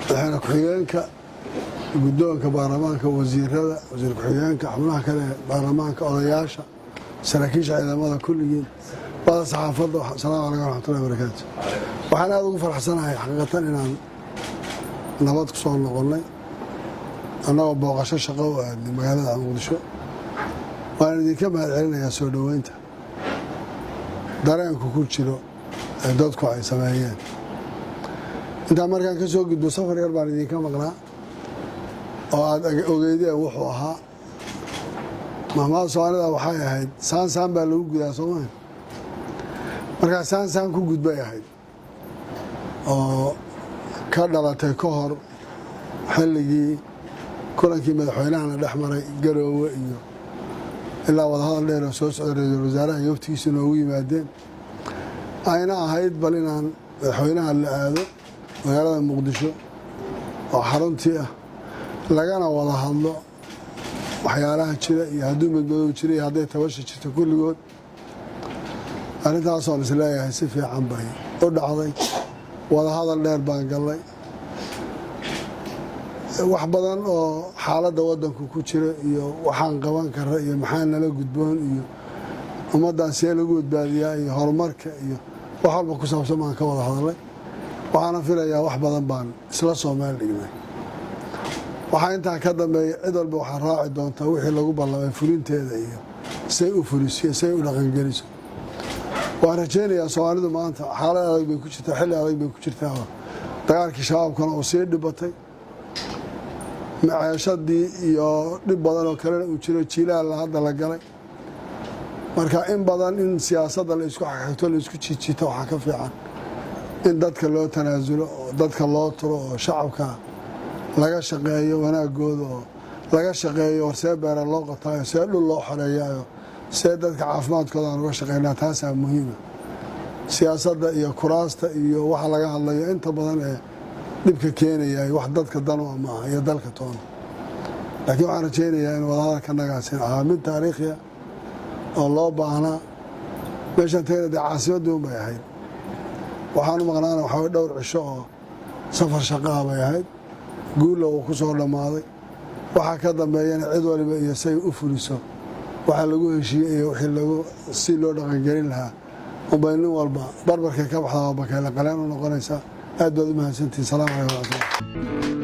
waxaana ku-xigeenka guddoonka baarlamaanka wasiirada wasiir ku-xigeenka xubnaha kale baarlamaanka odayaasha saraakiisha ciidamada kulligeed wada saxaafadda asalaamu calaykum waraxmatullahi wabarakaatu waxaan aad ugu faraxsanahay xaqiiqatan inaan nabad ku soo noqonnay annagoo booqasho shaqo u aadnay magaalada muqdisho waan idinka mahad celinayaa soo dhoweynta dareenku ku jiro ee dadku ay sameeyeen intaan markaan ka soo gudbo safar yar baan idinka maqnaa oo aad ogeydeen wuxuu ahaa mahmaad soomaalida waxay ahayd saansaan baa lagu gudaa soomaali markaa saansaan ku gudbay ahayd oo ka dhalatay ka hor xilligii kulankii madaxweynahana dhex maray garoowe iyo ilaa wadahadal dheer oo soo socda ra-iisul wasaaraha iyo waftigiisa noogu yimaadeen ayna ahayd bal inaan madaxweynaha la aado magaalada muqdisho oo xaruntii ah lagana wada hadlo waxyaalaha jira iyo hadduu madmadow jira iyo hadday tabasha jirto kulligood arintaasoon isleeyahay si fiican bay u dhacday wadahadal dheer baan gallay wax badan oo xaaladda waddanku ku jira iyo waxaan qaban kara iyo maxaa nala gudboon iyo ummaddan see lagu badbaadiyaa iyo horumarka iyo wax walba ku saabsan baan ka wada hadlay waxaana filayaa wax badan baan isla soo meel dhignay waxaa intaa ka dambeeya cid walba waxaa raaci doontaa wixii lagu ballamay fulinteeda iyo say u fuliso say u dhaqangeliso waan rajaynayaa soomaalidu maanta xaalad adag bay ku jirtaa xilli adag bay ku jirtaa dagaalkii shabaabkana oo sii dhibatay maceeshadii iyo dhib badan oo kalena uu jiro jiilaha hadda la galay marka in badan in siyaasadda la isku xagxigto la isku jiijiito waxaa ka fiican in dadka loo tanaasulo oo dadka loo turo oo shacabka laga shaqeeyo wanaagooda oo laga shaqeeyo warsee beera loo qotaayo see dhul loo xoreeyayo see dadka caafimaadkooda aan uga shaqeynaa taasaa muhiima siyaasadda iyo kuraasta iyo waxa laga hadlayo inta badan ee dhibka keenaya wax dadka danu ma aha iyo dalka toona laakiin waxaan rajaynayaa in wadahadalka nagaasin ahaa mid taariikhiya oo loo baahnaa meeshan tagna dee caasimaddii un bay ahayd waxaanu maqnaana waxaa dhowr cisho oo safar shaqaha bay ahayd guulla uu ku soo dhammaaday waxaa ka dambeeyana cid waliba iyo say u fuliso waxaa lagu heshiiyey iyo wixii si loo dhaqangelin lahaa unbay nin walba barbarkay ka baxdaa oo bakeyle qaleen u noqonaysaa aad baad u mahadsantihin salaam calaykum waraxmatullah